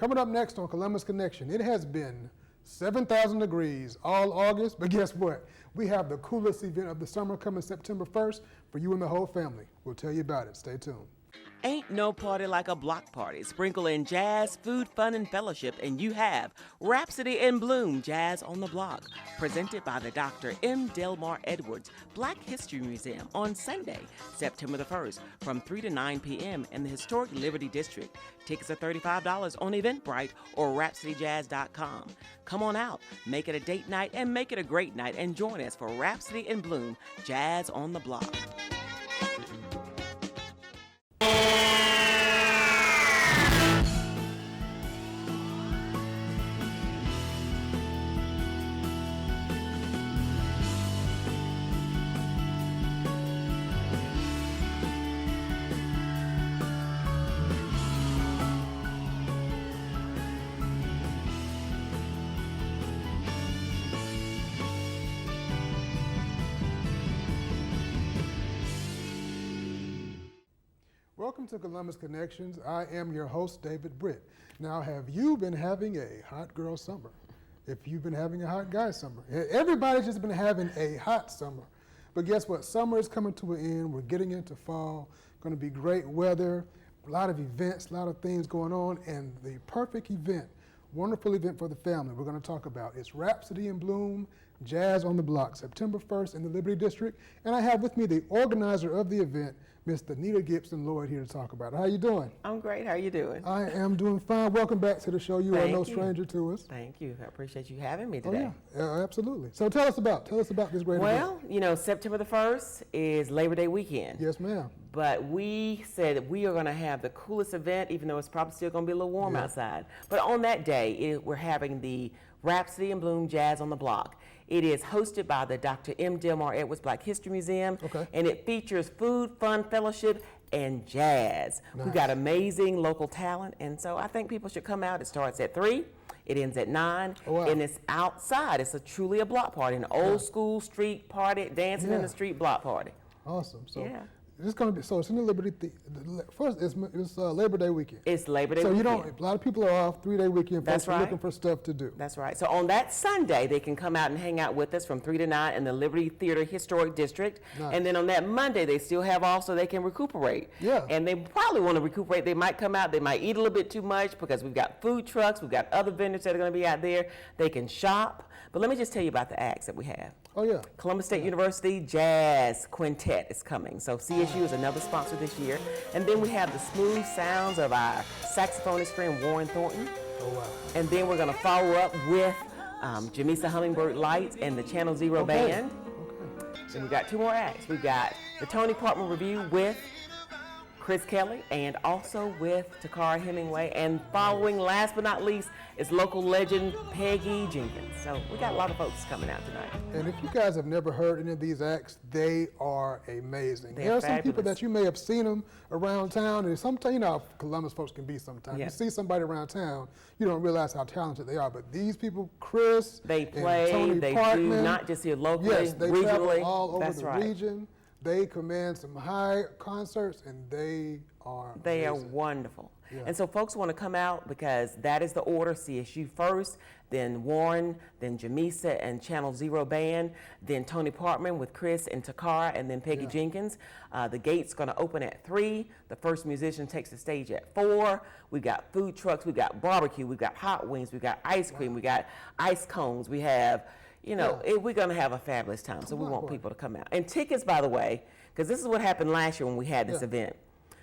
Coming up next on Columbus Connection, it has been 7,000 degrees all August, but guess what? We have the coolest event of the summer coming September 1st for you and the whole family. We'll tell you about it. Stay tuned. Ain't no party like a block party. Sprinkle in jazz, food, fun, and fellowship, and you have Rhapsody in Bloom, Jazz on the Block, presented by the Dr. M. Delmar Edwards Black History Museum on Sunday, September the 1st, from 3 to 9 p.m. in the historic Liberty District. Tickets are $35 on Eventbrite or RhapsodyJazz.com. Come on out, make it a date night, and make it a great night, and join us for Rhapsody in Bloom, Jazz on the Block. Welcome to Columbus Connections. I am your host, David Britt. Now, have you been having a hot girl summer? If you've been having a hot guy summer. Everybody's just been having a hot summer. But guess what? Summer is coming to an end. We're getting into fall. Going to be great weather, a lot of events, a lot of things going on, and the perfect event, wonderful event for the family we're going to talk about is Rhapsody in Bloom, Jazz on the Block, September 1st in the Liberty District. And I have with me the organizer of the event, Miss Anita Gibson Lloyd, here to talk about it. How you doing? I'm great. How are you doing? I am doing fine. Welcome back to the show. You are no stranger to us. Thank you. I appreciate you having me today. Oh, yeah. Absolutely. So tell us about this great event. Well, you know, September the 1st is Labor Day weekend. Yes, ma'am. But we said that we are going to have the coolest event, even though it's probably still going to be a little warm outside. But on that day, we're having the Rhapsody in Bloom Jazz on the Block. It is hosted by the Dr. M. Delmar Edwards Black History Museum, and it features food, fun, fellowship, and jazz. Nice. We've got amazing local talent, and so I think people should come out. It starts at 3, it ends at 9, and it's outside. It's truly a block party, an old school street party, dancing in the street block party. Awesome. So it's going to be, so it's in the Liberty, first it's Labor Day weekend. It's Labor Day weekend. weekend. So a lot of people are off 3-day weekend. That's folks are looking for stuff to do. That's right. So on that Sunday, they can come out and hang out with us from 3 to 9 in the Liberty Theater Historic District. Nice. And then on that Monday, they still have off so they can recuperate. Yeah. And they probably want to recuperate. They might come out, they might eat a little bit too much because we've got food trucks, we've got other vendors that are going to be out there. They can shop. But let me just tell you about the acts that we have. Oh, yeah. Columbus State University Jazz Quintet is coming. So CSU is another sponsor this year. And then we have the smooth sounds of our saxophonist friend Warren Thornton. Oh, wow. And then we're going to follow up with Jamisa Hummingbird Lights and the Channel Zero Band. And we got 2 more acts. We've got the Tony Parkman Review with Chris Kelly and also with Takara Hemingway. And following, last but not least, is local legend Peggy Jenkins. So we got a lot of folks coming out tonight. And if you guys have never heard any of these acts, they are amazing. They're there are fabulous. some people that you may have seen them around town, and sometimes, you know how Columbus folks can be sometimes. Yeah. You see somebody around town, you don't realize how talented they are. But these people, Chris, They play, and Tony they Parkman, do, not just here locally, yes, they regionally. travel all over That's the right. region. They command some high concerts, and they are They amazing. are wonderful. Yeah. And so folks want to come out because that is the order. CSU first, then Warren, then Jamisa and Channel Zero Band, then Tony Parkman with Chris and Takara, and then Peggy Jenkins. The gate's going to open at 3. The first musician takes the stage at 4. We've got food trucks, we've got barbecue, we've got hot wings, we've got ice cream, we got ice cones, we have, you know, we're going to have a fabulous time. So we want people to come out. And tickets, by the way, because this is what happened last year when we had this event.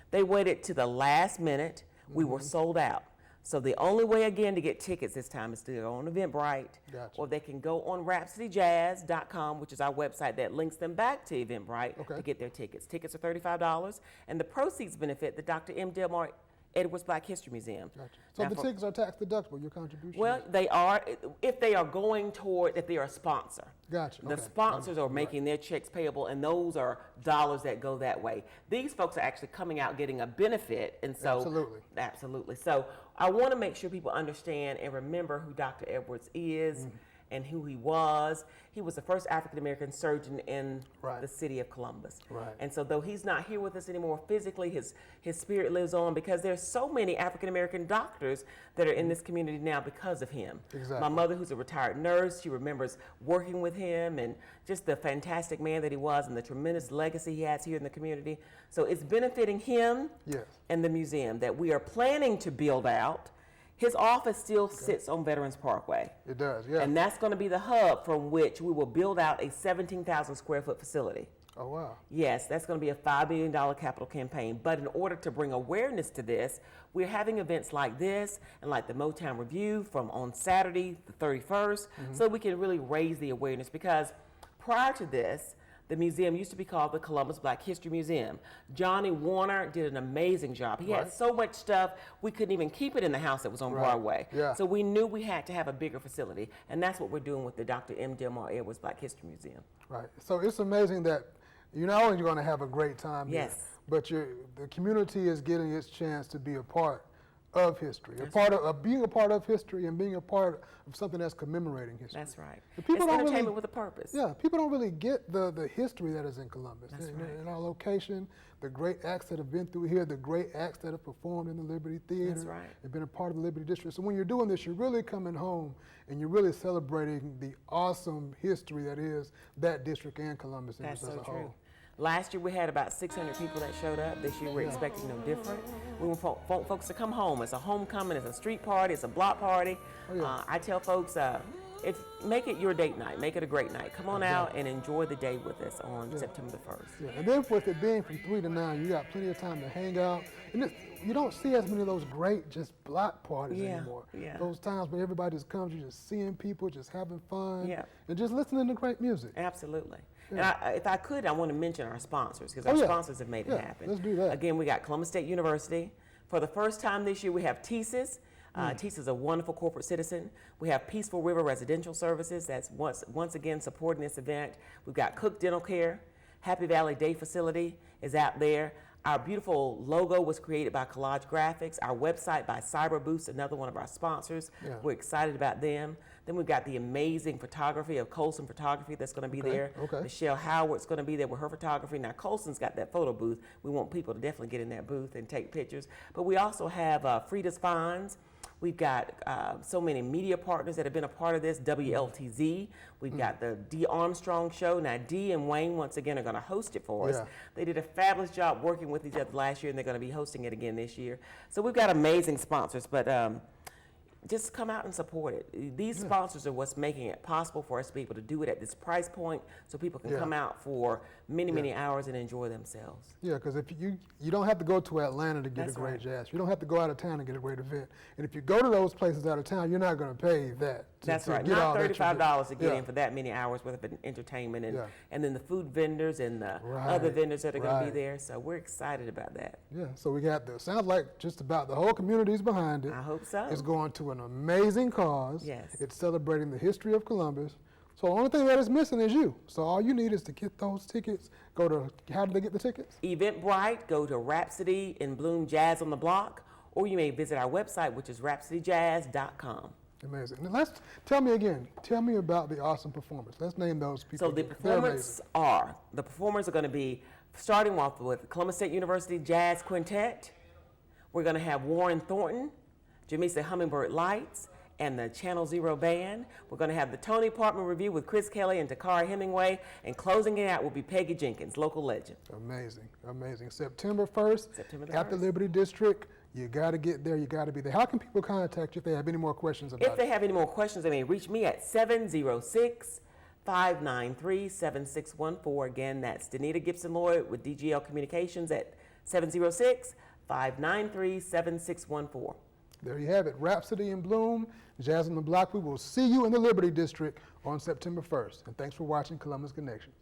They waited to the last minute. We were sold out. So the only way, again, to get tickets this time is to go on Eventbrite, or they can go on RhapsodyJazz.com, which is our website that links them back to Eventbrite to get their tickets. Tickets are $35, and the proceeds benefit the Dr. M. Delmar Edwards Black History Museum. Gotcha. So now the tickets are tax deductible, your contribution? Well, they are, if they are going toward, if they are a sponsor. Gotcha. The sponsors are making their checks payable, and those are dollars that go that way. These folks are actually coming out getting a benefit, and so absolutely. So I want to make sure people understand and remember who Dr. Edwards is, and who he was. He was the first African-American surgeon in Right. the city of Columbus. Right. And so though he's not here with us anymore physically, his spirit lives on because there's so many African-American doctors that are in this community now because of him. Exactly. My mother, who's a retired nurse, she remembers working with him and just the fantastic man that he was and the tremendous legacy he has here in the community. So it's benefiting him Yes. and the museum that we are planning to build out. His office still sits on Veterans Parkway. It does, yeah. And that's going to be the hub from which we will build out a 17,000 square foot facility. Oh, wow. Yes, that's going to be a $5 million capital campaign. But in order to bring awareness to this, we're having events like this and like the Motown Review from on Saturday, the 31st, so we can really raise the awareness. Because prior to this, the museum used to be called the Columbus Black History Museum. Johnny Warner did an amazing job. He had Right. so much stuff, we couldn't even keep it in the house that was on Right. Broadway. Yeah. So we knew we had to have a bigger facility. And that's what we're doing with the Dr. M. Delmar Edwards Black History Museum. Right. So it's amazing that you're not only going to have a great time here, Yes. but the community is getting its chance to be a part of history, That's a part of being a part of history and being a part of something that's commemorating history. That's right. The people It's don't entertainment really- with a purpose. Yeah, people don't really get the history that is in Columbus. That's in, right. in our location, the great acts that have been through here, the great acts that have performed in the Liberty Theater, That's right. and been a part of the Liberty District. So when you're doing this, you're really coming home and you're really celebrating the awesome history that is that district and Columbus That's as so a true. whole. Last year we had about 600 people that showed up. This year we're expecting no different. We want folks to come home. It's a homecoming, it's a street party, it's a block party. Oh, yeah. I tell folks, make it your date night, make it a great night. Come on out and enjoy the day with us on September the 1st. Yeah, and then with it being from 3 to 9, you got plenty of time to hang out. And you don't see as many of those great just block parties Yeah, anymore. yeah. Those times where everybody just comes, you're just seeing people, just having fun, Yeah. and just listening to great music. Absolutely. Yeah. And if I could, I want to mention our sponsors because Oh, our yeah. sponsors have made it Yeah, happen. let's do that. Again, we got Columbus State University. For the first time this year, we have TSIS. TSIS is a wonderful corporate citizen. We have Peaceful River Residential Services. That's once again supporting this event. We've got Cook Dental Care. Happy Valley Day Facility is out there. Our beautiful logo was created by Collage Graphics. Our website by Cyber Boost, another one of our sponsors. Yeah. We're excited about them. Then we've got the amazing photography of Colson Photography that's going to be there. Okay. Michelle Howard's going to be there with her photography. Now, Colson's got that photo booth. We want people to definitely get in that booth and take pictures. But we also have Frida's Finds. We've got so many media partners that have been a part of this, WLTZ. We've got the Dee Armstrong Show. Now, Dee and Wayne, once again, are going to host it for us. Yeah. They did a fabulous job working with each other last year, and they're going to be hosting it again this year. So we've got amazing sponsors, but just come out and support it. These sponsors are what's making it possible for us to be able to do it at this price point so people can Yeah. come out for many, many hours and enjoy themselves. Yeah, because if you don't have to go to Atlanta to get That's a great right. jazz. You don't have to go out of town to get a great event. And if you go to those places out of town, you're not going to pay that. That's right. get all Not that you $35 to get Yeah. in for that many hours worth of entertainment, and Yeah. and then the food vendors and the Right, other vendors that are going to be right. there. So we're excited about that. Yeah, so we got sounds like just about the whole community's behind it. I hope so. It's going to an amazing cause. Yes. It's celebrating the history of Columbus. So the only thing that is missing is you. So all you need is to get those tickets. How do they get the tickets? Eventbrite, go to Rhapsody in Bloom Jazz on the Block, or you may visit our website, which is rhapsodyjazz.com. Amazing. Now tell me about the awesome performance. Let's name those people. So the They're amazing. performers are going to be starting off with Columbus State University Jazz Quintet. We're going to have Warren Thornton, Jamisa Hummingbird Lights, and the Channel Zero Band. We're going to have the Tony Parkman Review with Chris Kelly and Takara Hemingway, and closing it out will be Peggy Jenkins, local legend. Amazing, amazing. September 1st, September the at the 1st. Liberty District. You got to get there. You got to be there. How can people contact you if they have any more questions about If they it? have any more questions, they may reach me at 706-593-7614. Again, that's Danita Gibson Lloyd with DGL Communications at 706-593-7614. There you have it. Rhapsody in Bloom, Jazz on the Block. We will see you in the Liberty District on September 1st. And thanks for watching Columbus Connections.